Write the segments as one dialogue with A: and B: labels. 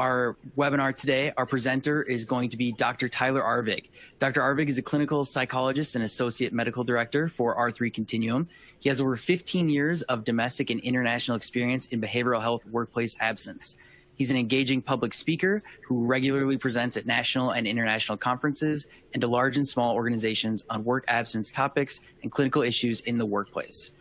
A: our webinar today, our presenter is going to be Dr. Tyler Arvig. Dr. Arvig is a clinical psychologist and associate medical director for R3 Continuum. He has over 15 years of domestic and international experience in behavioral health workplace absence. He's an engaging public speaker who regularly presents at national and international conferences and to large and small organizations on work absence topics and clinical issues in the workplace.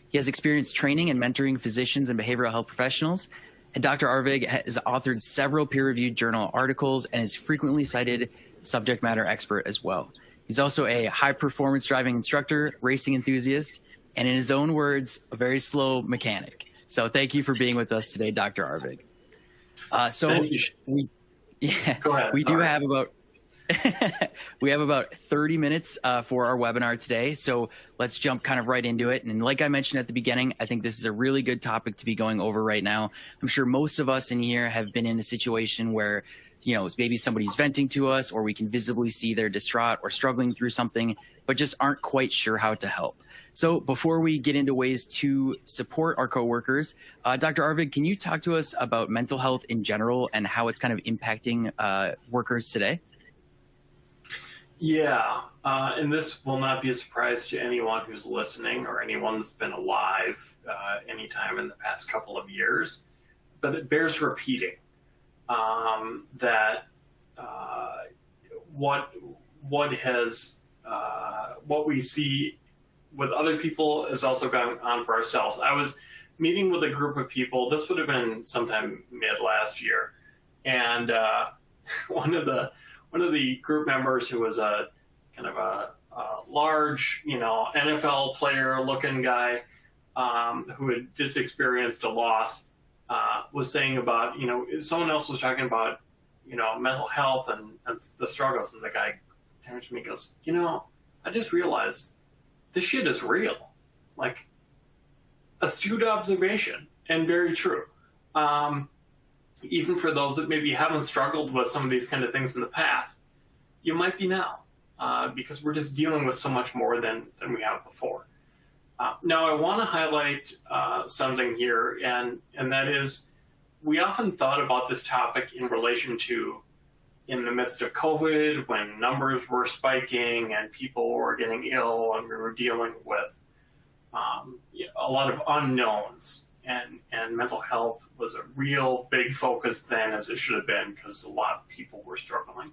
A: He has experience training and mentoring physicians and behavioral health professionals, and Dr. Arvig has authored several peer-reviewed journal articles and is frequently cited subject matter expert as well. He's also a high-performance driving instructor, racing enthusiast, and in his own words, a very slow mechanic. So thank you for being with us today, Dr. Arvig. We have about 30 minutes for our webinar today, so let's jump kind of right into it. And like I mentioned at the beginning, I think this is a really good topic to be going over right now. I'm sure most of us in here have been in a situation where, you know, maybe somebody's venting to us, or we can visibly see they're distraught or struggling through something, but just aren't quite sure how to help. So before we get into ways to support our coworkers, Dr. Arvig, can you talk to us about mental health in general and how it's kind of impacting workers today?
B: Yeah, and this will not be a surprise to anyone who's listening or anyone that's been alive anytime in the past couple of years, but it bears repeating that what we see with other people is also going on for ourselves. I was meeting with a group of people. This would have been sometime mid last year, and one of the group members, who was a kind of a large, NFL player looking guy, who had just experienced a loss, was saying about, someone else was talking about, mental health and the struggles. And the guy turns to me and goes, I just realized this shit is real. Like, astute observation and very true. Even for those that maybe haven't struggled with some of these kind of things in the past, you might be now, because we're just dealing with so much more than we have before. Now, I want to highlight something here, and that is, we often thought about this topic in relation to, in the midst of COVID, when numbers were spiking and people were getting ill and we were dealing with a lot of unknowns. And mental health was a real big focus then, as it should have been, because a lot of people were struggling.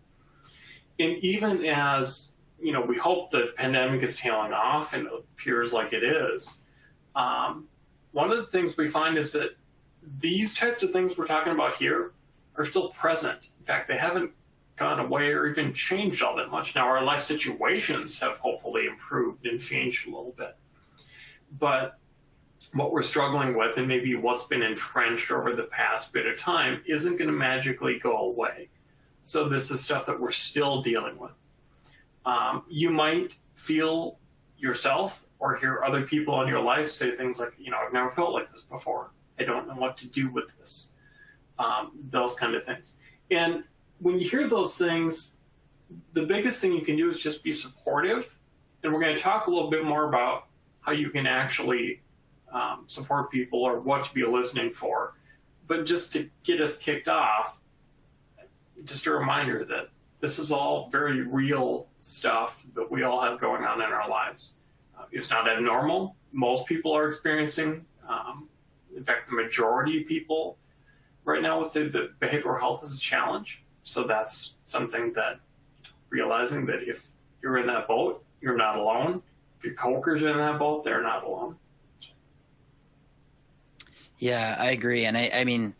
B: And even as, we hope the pandemic is tailing off, and it appears like it is, one of the things we find is that these types of things we're talking about here are still present. In fact, they haven't gone away or even changed all that much. Now, our life situations have hopefully improved and changed a little bit. But what we're struggling with, and maybe what's been entrenched over the past bit of time, isn't going to magically go away. So this is stuff that we're still dealing with. You might feel yourself or hear other people in your life say things like, I've never felt like this before. I don't know what to do with this. Those kind of things. And when you hear those things, the biggest thing you can do is just be supportive. And we're going to talk a little bit more about how you can actually support people or what to be listening for. But just to get us kicked off, just a reminder that this is all very real stuff that we all have going on in our lives. It's not abnormal. Most people are experiencing, in fact, the majority of people right now would say that behavioral health is a challenge. So that's something that, realizing that if you're in that boat, you're not alone. If your coworkers are in that boat, they're not alone.
A: Yeah, I agree. And I mean,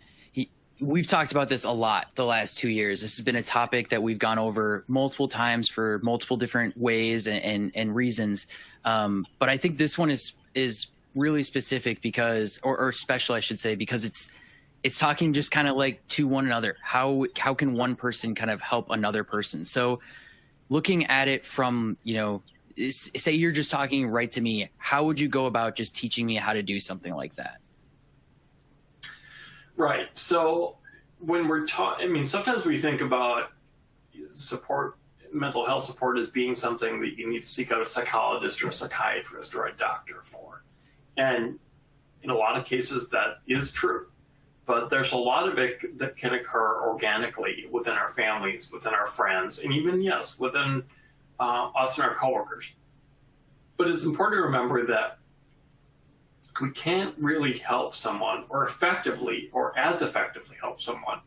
A: we've talked about this a lot the last 2 years. This has been a topic that we've gone over multiple times for multiple different ways and reasons. But I think this one is really specific because, or special, I should say, because it's talking just kind of like to one another. How can one person kind of help another person? So looking at it from, say you're just talking right to me, how would you go about just teaching me how to do something like that?
B: Right. So when we're talking, sometimes we think about support, mental health support, as being something that you need to seek out a psychologist or a psychiatrist or a doctor for. And in a lot of cases, that is true. but there's a lot of it that can occur organically within our families, within our friends, and even, yes, within us and our coworkers. But it's important to remember that we can't really help someone or effectively or as effectively help someone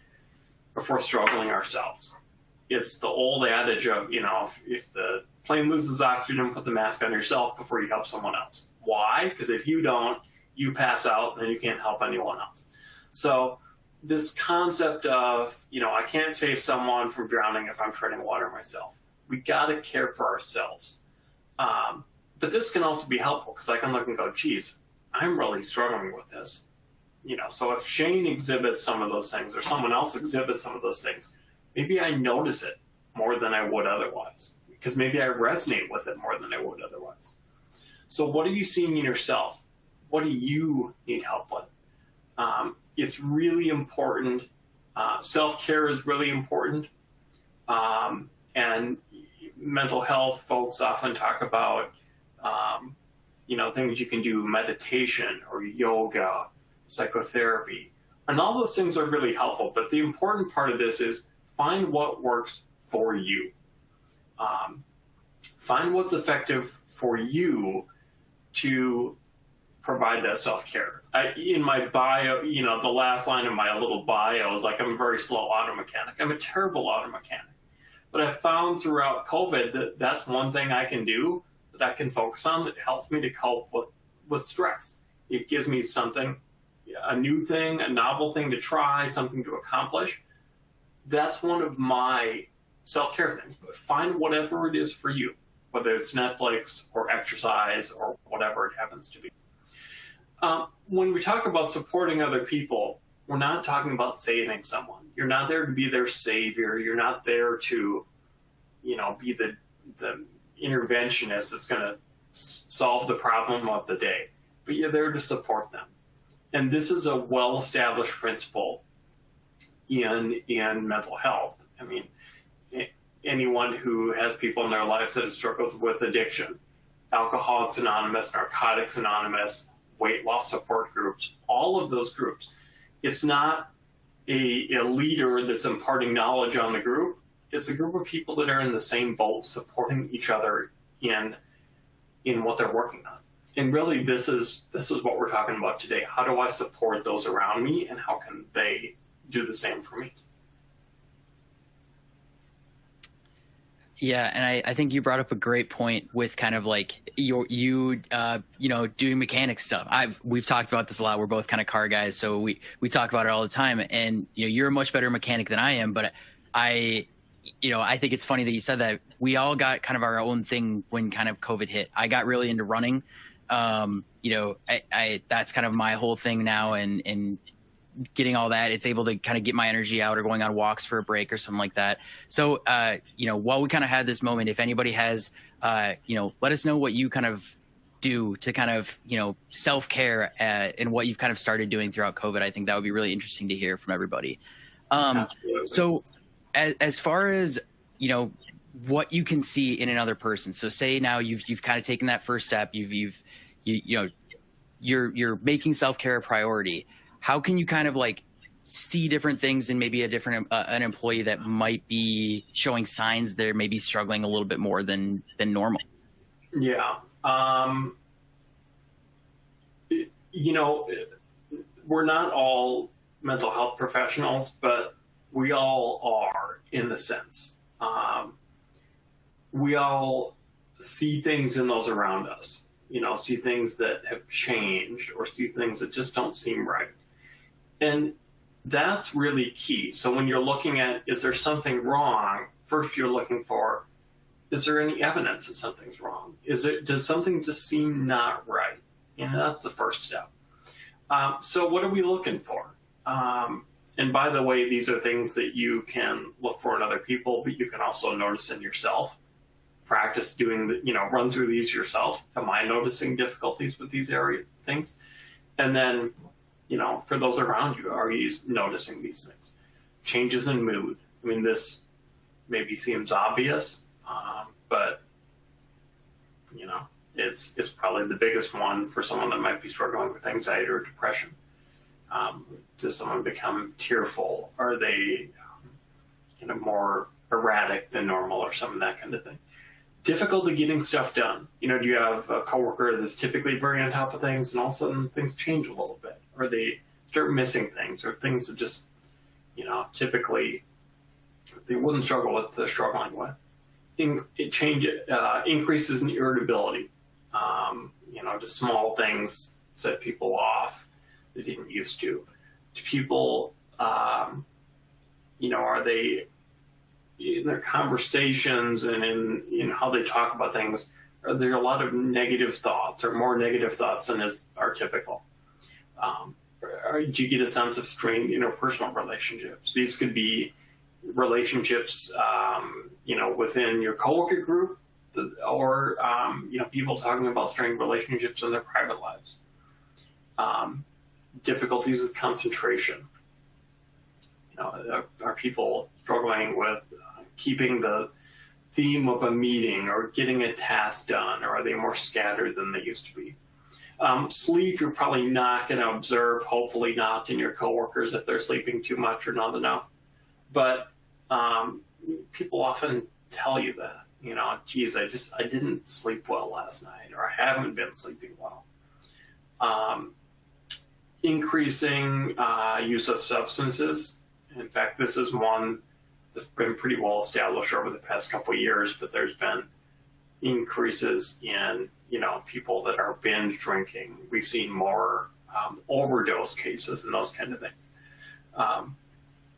B: if we're struggling ourselves. It's the old adage of, if the plane loses oxygen, put the mask on yourself before you help someone else. Why? Because if you don't, you pass out, then you can't help anyone else. So this concept of, I can't save someone from drowning if I'm treading water myself. We got to care for ourselves. But this can also be helpful because I can look and go, geez, I'm really struggling with this. So if Shane exhibits some of those things or someone else exhibits some of those things, maybe I notice it more than I would otherwise, because maybe I resonate with it more than I would otherwise. So what are you seeing in yourself? What do you need help with? It's really important. Self-care is really important. And mental health folks often talk about, things you can do, meditation or yoga, psychotherapy. And all those things are really helpful. But the important part of this is find what works for you. Find what's effective for you to provide that self-care. In my bio, the last line of my little bio is like, I'm a very slow auto mechanic. I'm a terrible auto mechanic. But I found throughout COVID that that's one thing I can do that I can focus on that helps me to cope with stress. It gives me something, a new thing, a novel thing to try, something to accomplish. That's one of my self-care things. But find whatever it is for you, whether it's Netflix or exercise or whatever it happens to be. When we talk about supporting other people, we're not talking about saving someone. You're not there to be their savior. You're not there to, be the interventionist that's going to solve the problem of the day. But you're there to support them. And this is a well-established principle in mental health. I mean, anyone who has people in their life that have struggled with addiction, Alcoholics Anonymous, Narcotics Anonymous, weight loss support groups, all of those groups. It's not a leader that's imparting knowledge on the group. It's a group of people that are in the same boat supporting each other in what they're working on. And really, this is what we're talking about today. How do I support those around me, and how can they do the same for me?
A: Yeah, and I think you brought up a great point with kind of like you doing mechanic stuff. We've talked about this a lot. We're both kind of car guys, so we talk about it all the time. And you're a much better mechanic than I am, but I think it's funny that you said that. We all got kind of our own thing when kind of COVID hit. I got really into running. That's kind of my whole thing now, and getting all that, it's able to kind of get my energy out, or going on walks for a break or something like that. So, while we kind of had this moment, if anybody has, let us know what you kind of do to kind of, self-care and what you've kind of started doing throughout COVID. I think that would be really interesting to hear from everybody. So as far as, what you can see in another person. So say now you've kind of taken that first step, you're making self-care a priority. How can you kind of like see different things in maybe an employee that might be showing signs they're maybe struggling a little bit more than normal?
B: Yeah. We're not all mental health professionals, but we all are in the sense. We all see things in those around us, see things that have changed, or see things that just don't seem right. And that's really key. So when you're looking at, is there something wrong? First, you're looking for, is there any evidence that something's wrong? Does something just seem not right? That's the first step. So what are we looking for? And by the way, these are things that you can look for in other people, but you can also notice in yourself. Practice doing run through these yourself. Am I noticing difficulties with these things? And then, for those around you, are you noticing these things? Changes in mood. I mean, this maybe seems obvious, but, it's probably the biggest one for someone that might be struggling with anxiety or depression. Does someone become tearful? Are they kind of more erratic than normal or some of that kind of thing? Difficulty getting stuff done. You know, do you have a coworker that's typically very on top of things and all of a sudden things change a little bit, or they start missing things, or things that just, you know, typically they wouldn't struggle with, they're struggling with. Increases in irritability. You know, just small things set people off they didn't used to. Do people, you know, are they in their conversations and in how they talk about things, are there a lot of negative thoughts or more negative thoughts than are typical? Do you get a sense of strained interpersonal relationships? These could be relationships, you know, within your coworker group, or, you know, people talking about strained relationships in their private lives. Difficulties with concentration. You know, are people struggling with keeping the theme of a meeting or getting a task done, or are they more scattered than they used to be? Sleep, you're probably not going to observe, hopefully not in your coworkers if they're sleeping too much or not enough. But people often tell you that, you know, geez, I didn't sleep well last night, or I haven't been sleeping well. Increasing use of substances. In fact, this is one that's been pretty well established over the past couple of years, but there's been increases in, you know, people that are binge drinking. We've seen more overdose cases and those kind of things.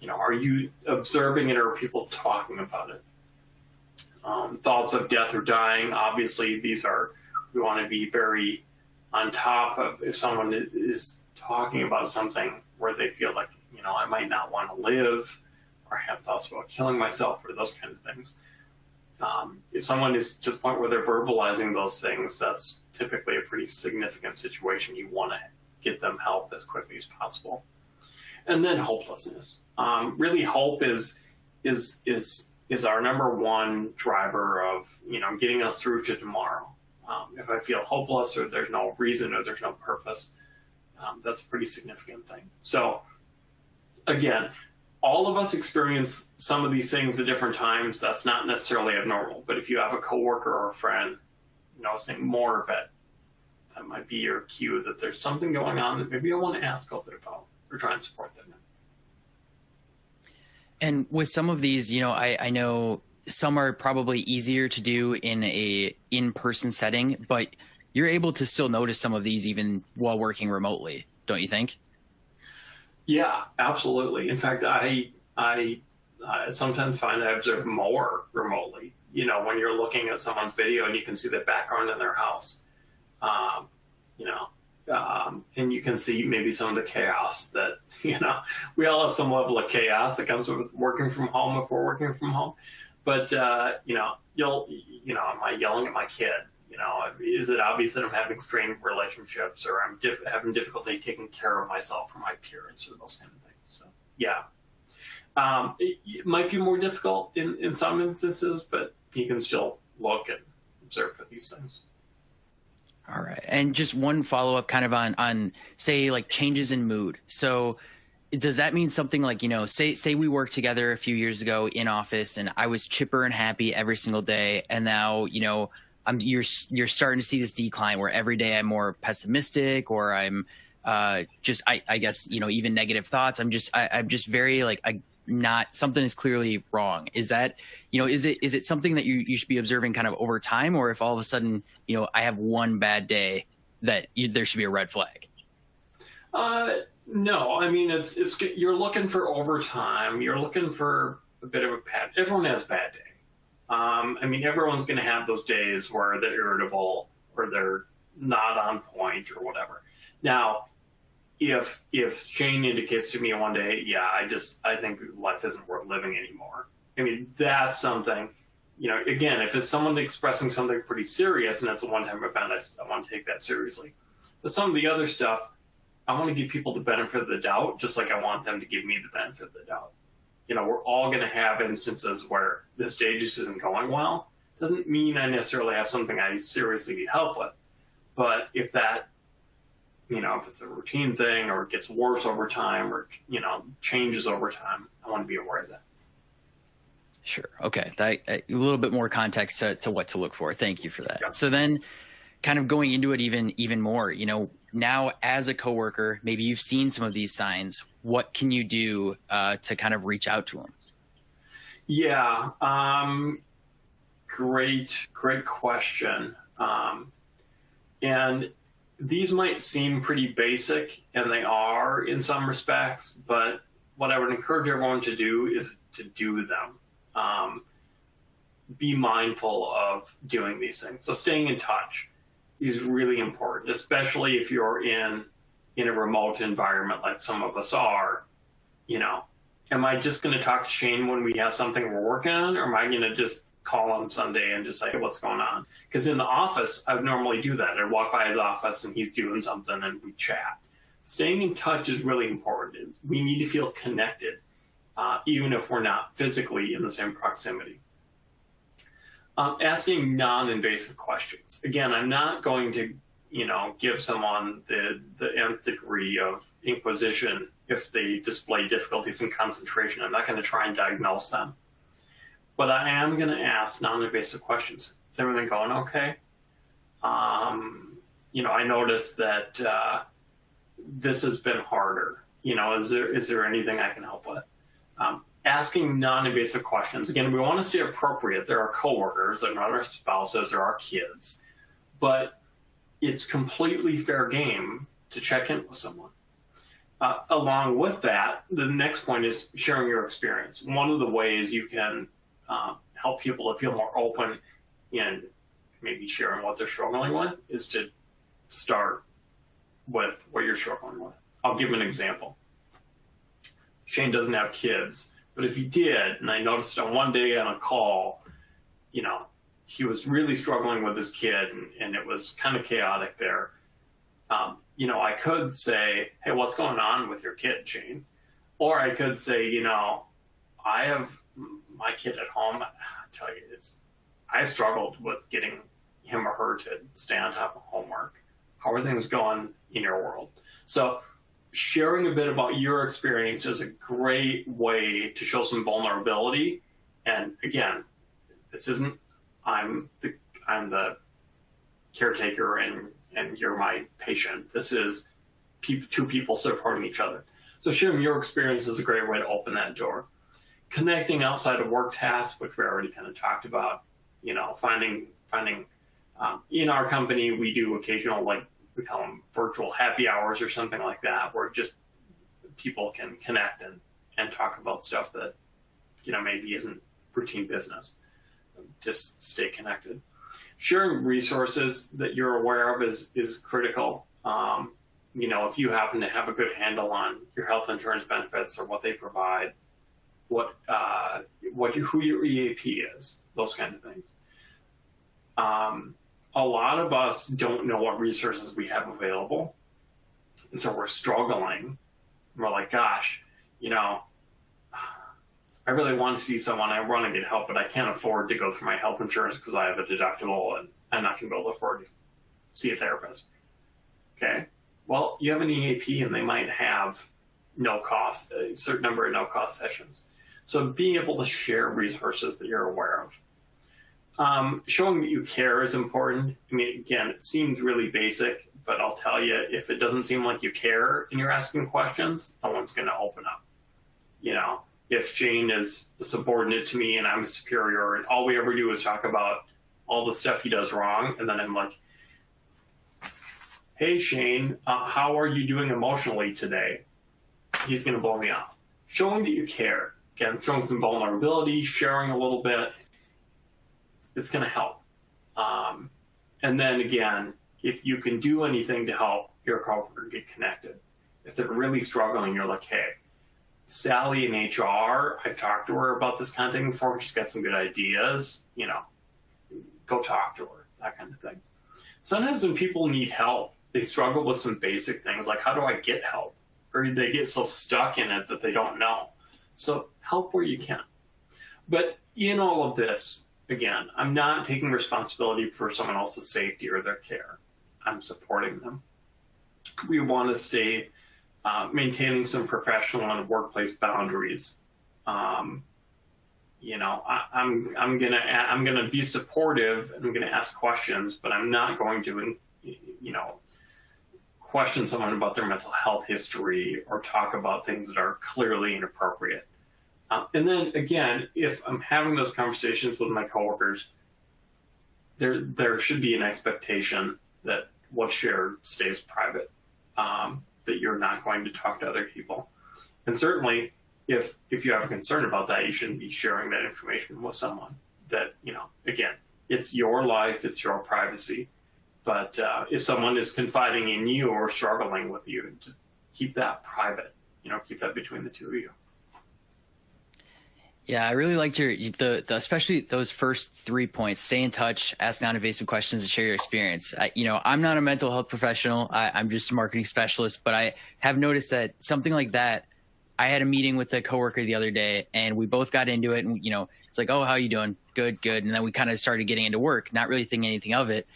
B: You know, are you observing it, or are people talking about it? Thoughts of death or dying. Obviously, we want to be very on top of if someone is talking about something where they feel like, you know, I might not want to live, or have thoughts about killing myself, or those kind of things. If someone is to the point where they're verbalizing those things, that's typically a pretty significant situation. You want to get them help as quickly as possible. And then hopelessness. Really, hope is our number one driver of, you know, getting us through to tomorrow. If I feel hopeless, or there's no reason, or there's no purpose, that's a pretty significant thing. So again, all of us experience some of these things at different times. That's not necessarily abnormal, but if you have a coworker or a friend noticing more of it, that might be your cue that there's something going on that maybe I want to ask a little bit about, or try and support them in.
A: And with some of these, you know, I know some are probably easier to do in a in-person setting, but you're able to still notice some of these even while working remotely, don't you think?
B: Yeah, absolutely. In fact, I sometimes find I observe more remotely. You know, when you're looking at someone's video and you can see the background in their house, you know, and you can see maybe some of the chaos that, you know, we all have some level of chaos that comes with working from home if we're working from home. But, you know, am I yelling at my kid? You know, is it obvious that I'm having strained relationships, or I'm having difficulty taking care of myself or my appearance, or those kind of things? So, yeah. It might be more difficult in some instances, but you can still look and observe for these things.
A: All right. And just one follow-up kind of on say, like, changes in mood. So does that mean something like, you know, say we worked together a few years ago in office and I was chipper and happy every single day, and now, you know, you're starting to see this decline where every day I'm more pessimistic, or I'm just I guess, you know, even negative thoughts. I'm just very like, not, something is clearly wrong. Is that, you know, is it something that you should be observing kind of over time, or if all of a sudden, you know, I have one bad day, that there should be a red flag?
B: No, I mean, it's you're looking for over time. You're looking for a bit of a pattern. Everyone has bad days. I mean, everyone's going to have those days where they're irritable, or they're not on point, or whatever. Now, if Shane indicates to me one day, yeah, I think life isn't worth living anymore. I mean, that's something, you know, again, if it's someone expressing something pretty serious and it's a one-time event, I want to take that seriously. But some of the other stuff, I want to give people the benefit of the doubt, just like I want them to give me the benefit of the doubt. You know, we're all going to have instances where this day just isn't going well. Doesn't mean I necessarily have something I seriously need help with. But if that if it's a routine thing or it gets worse over time or, changes over time, I want to be aware of that.
A: Sure. Okay. A little bit more context to what to look for. Thank you for that.
B: Yeah.
A: So then kind of going into it even more, now as a coworker, maybe you've seen some of these signs. What can you do to kind of reach out to them?
B: Yeah. Great question. And these might seem pretty basic, and they are in some respects, but what I would encourage everyone to do is to do them. Be mindful of doing these things. So staying in touch is really important, especially if you're in a remote environment like some of us are. Am I just going to talk to Shane when we have something we're working on, or am I going to just call him someday and just say, hey, what's going on? Because in the office, I would normally do that. I'd walk by his office and he's doing something and we chat. Staying in touch is really important. We need to feel connected, even if we're not physically in the same proximity. Asking non-invasive questions. Again, I'm not going to, give someone the nth degree of inquisition if they display difficulties in concentration. I'm not going to try and diagnose them. But I am going to ask non-invasive questions. Is everything going okay? I noticed that this has been harder. Is there anything I can help with? Asking non-invasive questions. Again, we want to stay appropriate. There are coworkers, they're not our spouses or our kids, but it's completely fair game to check in with someone. Along with that, the next point is sharing your experience. One of the ways you can help people to feel more open in maybe sharing what they're struggling with is to start with what you're struggling with. I'll give an example. Shane doesn't have kids, but if he did, and I noticed on one day on a call, he was really struggling with his kid and it was kind of chaotic there. I could say, hey, what's going on with your kid, Shane? Or I could say, I have my kid at home. I tell you, I struggled with getting him or her to stay on top of homework. How are things going in your world? So sharing a bit about your experience is a great way to show some vulnerability. And again, this isn't, I'm the caretaker and you're my patient. This is two people supporting each other. So sharing your experience is a great way to open that door. Connecting outside of work tasks, which we already kind of talked about, finding in our company, we do occasional, we call them virtual happy hours or something like that, where just people can connect and talk about stuff that, maybe isn't routine business. Just stay connected. Sharing resources that you're aware of is critical. If you happen to have a good handle on your health insurance benefits or what they provide, who your EAP is, those kind of things. A lot of us don't know what resources we have available. And so we're struggling. We're like, gosh, I really want to see someone. I want to get help, but I can't afford to go through my health insurance because I have a deductible and I'm not going to be able to afford to see a therapist. Okay. Well, you have an EAP and they might have no cost, a certain number of no cost sessions. So being able to share resources that you're aware of. Showing that you care is important. I mean, again, it seems really basic, but I'll tell you, if it doesn't seem like you care and you're asking questions, no one's going to open up. If Shane is a subordinate to me and I'm a superior and all we ever do is talk about all the stuff he does wrong, and then I'm like, hey, Shane, how are you doing emotionally today? He's going to blow me off. Showing that you care. Again, showing some vulnerability, sharing a little bit, it's going to help. And then again, if you can do anything to help your coworker get connected, if they're really struggling, you're like, hey, Sally in HR, I've talked to her about this kind of thing before. She's got some good ideas, go talk to her, that kind of thing. Sometimes when people need help, they struggle with some basic things like, how do I get help? Or they get so stuck in it that they don't know. So help where you can. But in all of this, again, I'm not taking responsibility for someone else's safety or their care. I'm supporting them. we want to stay maintaining some professional and workplace boundaries. You know, I'm gonna be supportive and I'm gonna ask questions, but I'm not going to, you know, question someone about their mental health history or talk about things that are clearly inappropriate. And then again, if I'm having those conversations with my coworkers, there should be an expectation that what's shared stays private, that you're not going to talk to other people. And certainly, if you have a concern about that, you shouldn't be sharing that information with someone. That, you know, again, it's your life, it's your privacy. But if someone is confiding in you or struggling with you, just keep that private. You know, keep that between the two of you.
A: Yeah, I really liked the especially those first 3 points: stay in touch, ask non-invasive questions, and share your experience. You know, I'm not a mental health professional. I'm just a marketing specialist, but I have noticed that something like that. I had a meeting with a coworker the other day, and we both got into it. And, you know, it's like, oh, how you doing? Good, good. And then we kind of started getting into work, not really thinking anything of it.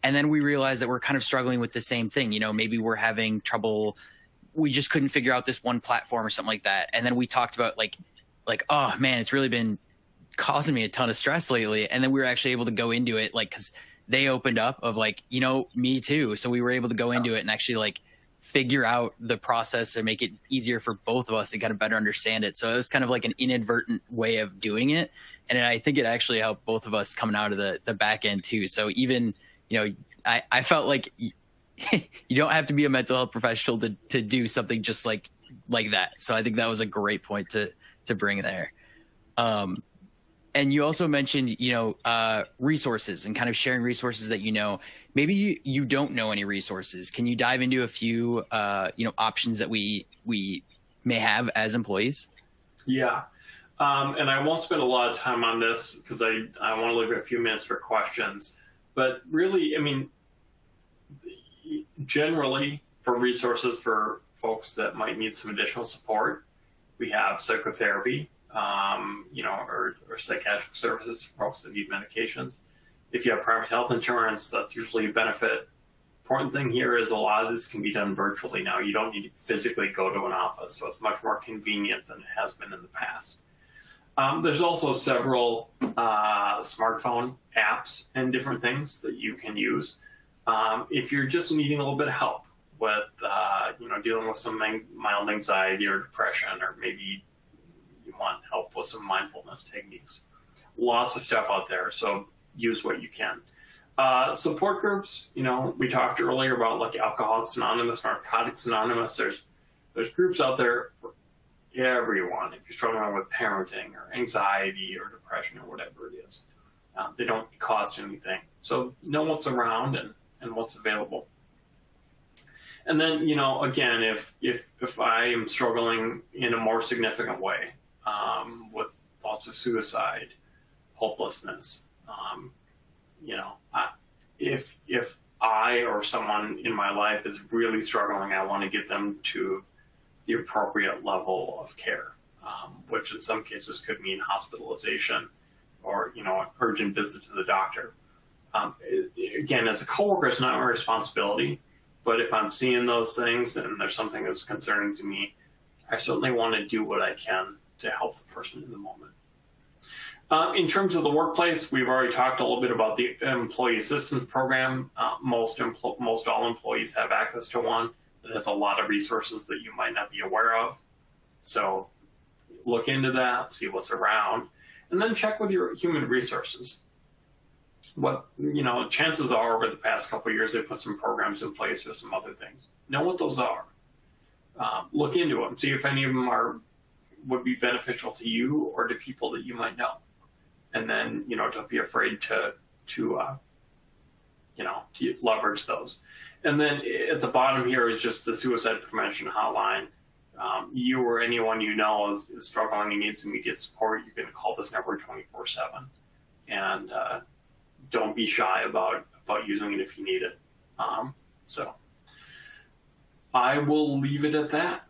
A: And then we realized that we're kind of struggling with the same thing. You know, maybe we're having trouble. We just couldn't figure out this one platform or something like that. And then we talked about like, oh man, it's really been causing me a ton of stress lately. And then we were actually able to go into it, like, cause they opened up of like, you know, me too. So we were able to go into it and actually like figure out the process and make it easier for both of us to kind of better understand it. So it was kind of like an inadvertent way of doing it. And I think it actually helped both of us coming out of the back end too. So even, you know, I felt like you don't have to be a mental health professional to do something just like that. So I think that was a great point to bring there. And you also mentioned, you know, resources and kind of sharing resources that, you know, maybe you don't know any resources. Can you dive into a few, you know, options that we may have as employees?
B: Yeah. And I won't spend a lot of time on this because I want to leave a few minutes for questions. But really, I mean, generally for resources for folks that might need some additional support, we have psychotherapy, you know, or psychiatric services for folks that need medications. If you have private health insurance, that's usually a benefit. Important thing here is a lot of this can be done virtually now. You don't need to physically go to an office, so it's much more convenient than it has been in the past. There's also several smartphone apps and different things that you can use. If you're just needing a little bit of help with, you know, dealing with some mild anxiety or depression, or maybe you want help with some mindfulness techniques. Lots of stuff out there, so use what you can. Support groups, you know, we talked earlier about like Alcoholics Anonymous, Narcotics Anonymous. There's groups out there for everyone. If you're struggling with parenting or anxiety or depression or whatever it is, they don't cost anything. So know what's around and what's available. And then, you know, again, if I am struggling in a more significant way, with thoughts of suicide, hopelessness, you know, if I or someone in my life is really struggling, I want to get them to the appropriate level of care, which in some cases could mean hospitalization or, you know, an urgent visit to the doctor. Again, as a coworker, it's not my responsibility, but if I'm seeing those things and there's something that's concerning to me, I certainly want to do what I can to help the person in the moment. In terms of the workplace, we've already talked a little bit about the Employee Assistance Program. Most all employees have access to one that has a lot of resources that you might not be aware of. So look into that, see what's around, and then check with your human resources. What, you know, chances are over the past couple of years, they put some programs in place or some other things. Know what those are. Look into them. See if any of them would be beneficial to you or to people that you might know. And then, you know, don't be afraid to leverage those. And then at the bottom here is just the suicide prevention hotline. You or anyone you know is struggling and needs immediate support, you can call this number 24/7. And don't be shy about using it if you need it. So I will leave it at that.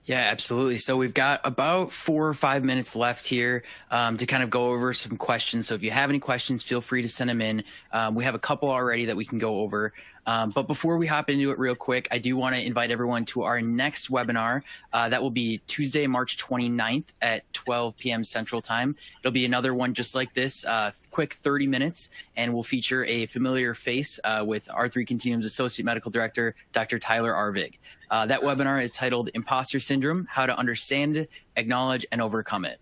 A: Yeah, absolutely. So we've got about 4 or 5 minutes left here to kind of go over some questions. So if you have any questions, feel free to send them in. We have a couple already that we can go over. But before we hop into it real quick, I do want to invite everyone to our next webinar. That will be Tuesday, March 29th at 12 p.m. Central Time. It'll be another one just like this, quick 30 minutes, and we'll feature a familiar face with R3 Continuum's Associate Medical Director, Dr. Tyler Arvig. That webinar is titled Imposter Syndrome, How to Understand, Acknowledge, and Overcome It.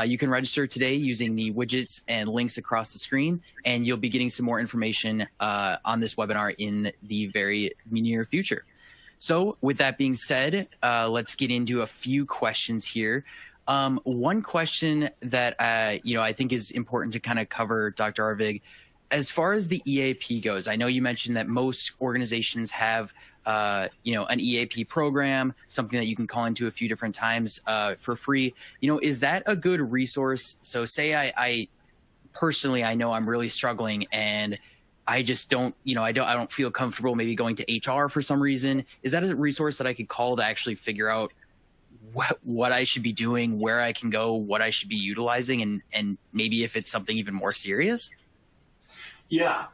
A: You can register today using the widgets and links across the screen, and you'll be getting some more information on this webinar in the very near future. So with that being said, let's get into a few questions here. One question that I think is important to kind of cover, Dr. Arvig, as far as the EAP goes, I know you mentioned that most organizations have an EAP program, something that you can call into a few different times for free. Is that a good resource? So say I personally, I know I'm really struggling and I just don't, I don't feel comfortable maybe going to HR for some reason. Is that a resource that I could call to actually figure out what I should be doing, where I can go, what I should be utilizing, and maybe if it's something even more serious?
B: Yeah.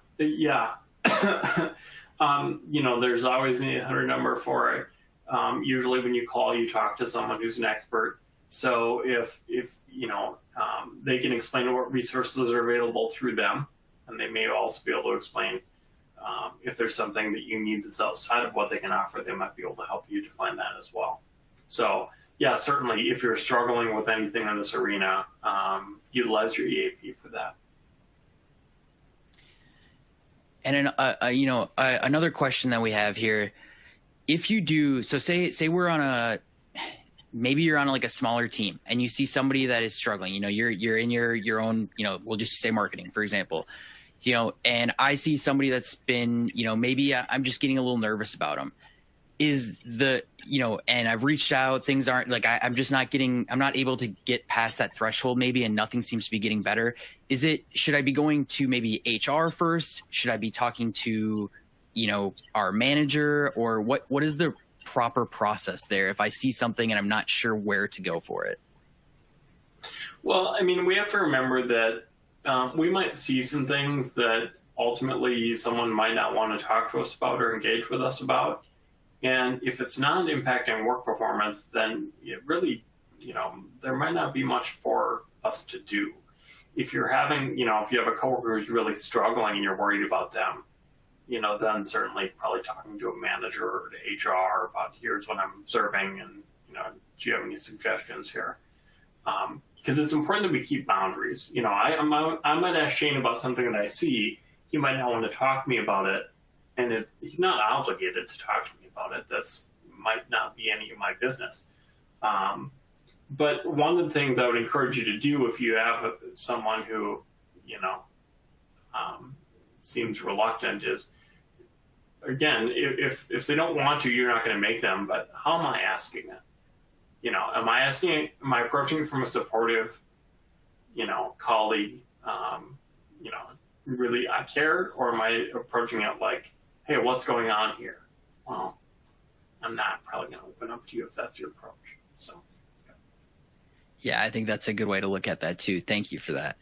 B: There's always an 800 number for it. Usually when you call, you talk to someone who's an expert. So if they can explain what resources are available through them, and they may also be able to explain if there's something that you need that's outside of what they can offer, they might be able to help you define that as well. So yeah, certainly if you're struggling with anything in this arena, utilize your EAP for that.
A: And another question that we have here, if you do, so say we're maybe you're on like a smaller team and you see somebody that is struggling, you're in your own, we'll just say marketing, for example, and I see somebody that's been, maybe I'm just getting a little nervous about them. And I've reached out, things aren't like, I'm not able to get past that threshold maybe, and nothing seems to be getting better. Should I be going to maybe HR first? Should I be talking to, our manager, or what is the proper process there if I see something and I'm not sure where to go for it?
B: Well, we have to remember that we might see some things that ultimately someone might not want to talk to us about or engage with us about. And if it's not impacting work performance, then it really, there might not be much for us to do. If you're having, if you have a coworker who's really struggling and you're worried about them, then certainly probably talking to a manager or to HR about here's what I'm observing and, do you have any suggestions here? Because it's important that we keep boundaries. I might ask Shane about something that I see. He might not want to talk to me about it. And he's not obligated to talk to me about it. That's might not be any of my business. But one of the things I would encourage you to do if you have someone who, seems reluctant is, again, if they don't want to, you're not going to make them. But how am I asking it? Am I approaching it from a supportive, colleague, really I care, or am I approaching it like, hey, what's going on here? Well, I'm not probably going to open up to you if that's your approach. So,
A: yeah, I think that's a good way to look at that too. Thank you for that.